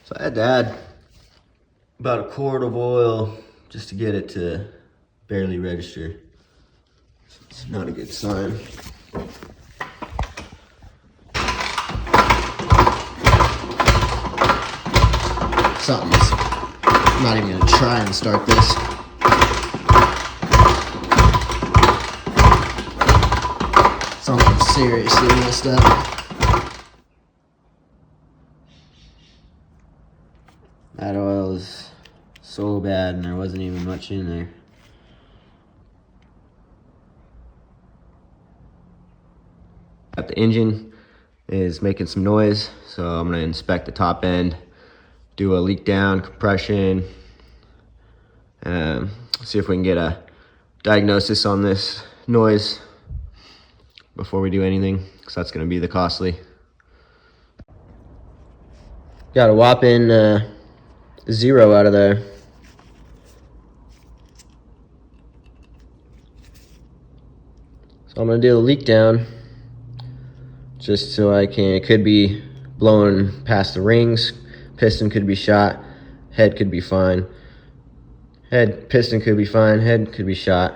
So I had to add about a quart of oil just to get it to barely register. It's not a good sign. Something's I'm not even gonna try and start this. Something seriously messed up. That oil is so bad and there wasn't even much in there. Got the engine is making some noise, so I'm gonna inspect the top end, do a leak down, compression, see if we can get a diagnosis on this noise before we do anything, because that's gonna be the costly. Got a whopping 0 out of there. So I'm gonna do a leak down, just so it could be blowing past the rings, piston could be shot, head could be fine. Piston could be fine, head could be shot.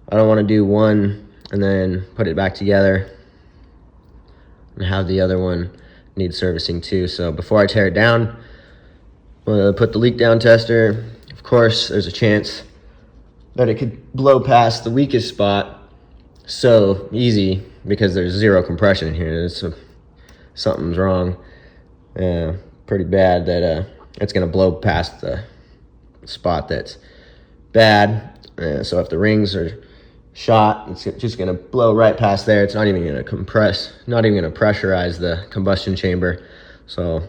I don't wanna do one and then put it back together and have the other one need servicing too. So before I tear it down, I'm gonna put the leak down tester. Of course, there's a chance that it could blow past the weakest spot. So easy, because there's 0 compression in here. Something's wrong. Pretty bad that it's gonna blow past the spot that's bad. So if the rings are shot, it's just gonna blow right past there. It's not even gonna compress, not even gonna pressurize the combustion chamber. So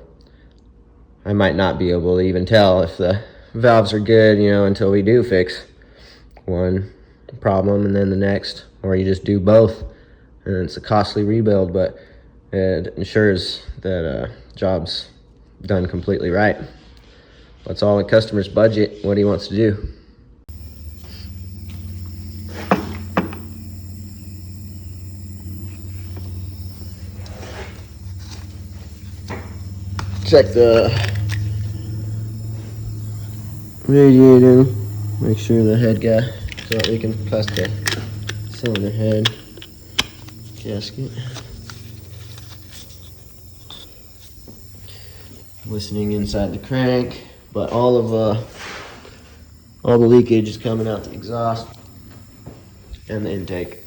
I might not be able to even tell if the valves are good, until we do fix one problem and then the next, or you just do both. And it's a costly rebuild, but it ensures that job's done completely right. That's all the customer's budget, what he wants to do. Check the radiator, make sure the head so that we can test the cylinder head gasket. Listening inside the crank, but all the leakage is coming out the exhaust and the intake.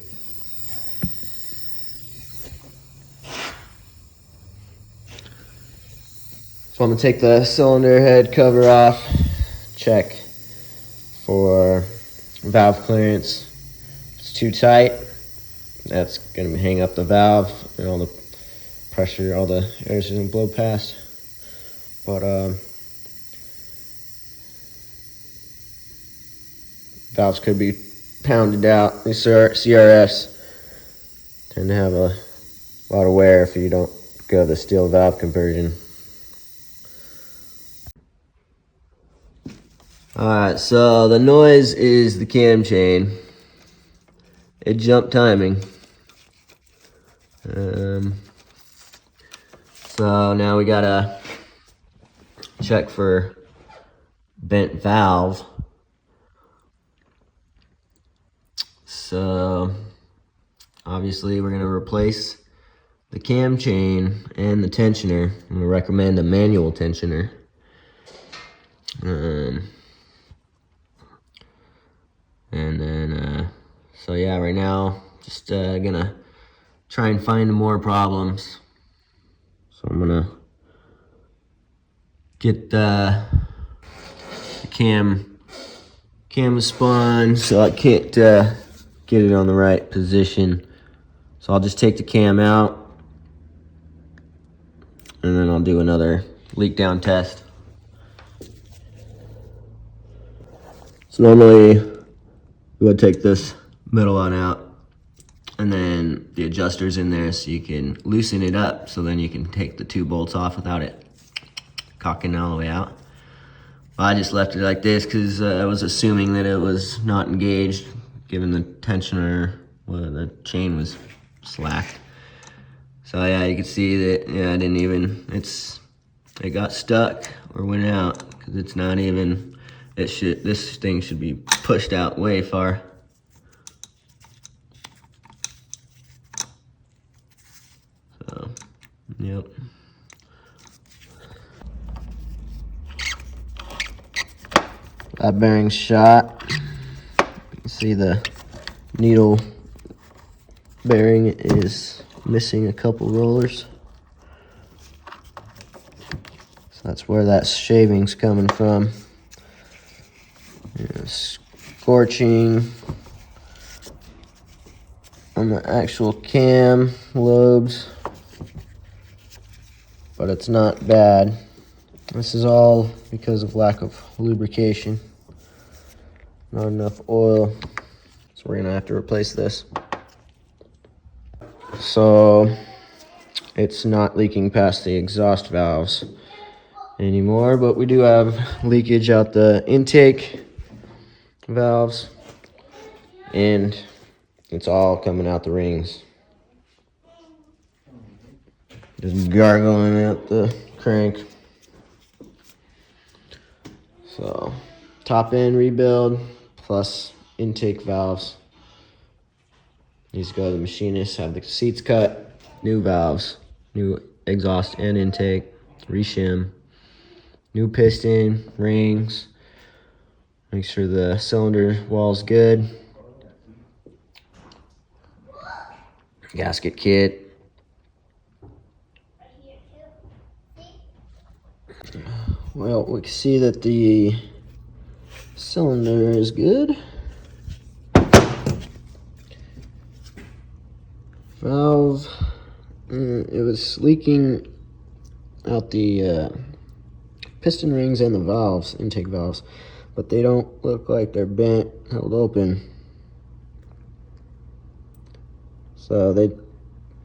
So I'm gonna take the cylinder head cover off, check for valve clearance. If it's too tight, that's gonna hang up the valve and all the pressure, all the air is gonna blow past. But valves could be pounded out. These CRFs tend to have a lot of wear if you don't go the steel valve conversion. Alright, so the noise is the cam chain. It jumped timing. So now we gotta check for bent valve. So obviously we're gonna replace the cam chain and the tensioner. I'm gonna recommend a manual tensioner. And then, so yeah, right now, just gonna try and find more problems. So I'm gonna get the cam spun, so I can't get it on the right position. So I'll just take the cam out, and then I'll do another leak down test. So normally we would take this middle one out, and then the adjuster's in there so you can loosen it up, so then you can take the 2 bolts off without it cocking all the way out. I just left it like this because I was assuming that it was not engaged, given the tensioner, the chain was slack. So yeah, you can see that, it it got stuck or went out, because it's not even, this thing should be pushed out way far. So, yep. That bearing's shot. You can see the needle bearing is missing a couple rollers. So that's where that shaving's coming from. Scorching on the actual cam lobes, but it's not bad. This is all because of lack of lubrication. Not enough oil, so we're gonna have to replace this. So it's not leaking past the exhaust valves anymore, but we do have leakage out the intake valves, and it's all coming out the rings. Just gargling at the crank. So top end rebuild plus intake valves. Needs to go to the machinist, have the seats cut, new valves, new exhaust and intake, reshim, new piston, rings, make sure the cylinder wall's good, gasket kit. Well, we can see that the cylinder is good. Valve, it was leaking out the piston rings and the valves, intake valves, but they don't look like they're bent, held open. So they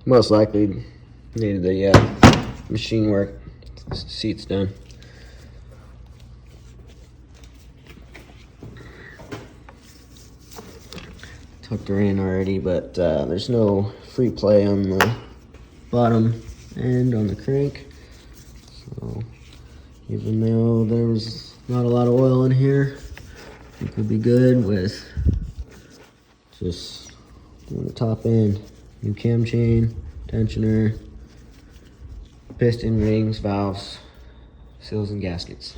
most likely needed the machine work. Seats done. Tucked her in already, but there's no free play on the bottom end on the crank. So even though there was not a lot of oil in here, it could be good with just doing the top end. New cam chain, tensioner, piston rings, valves, seals and gaskets.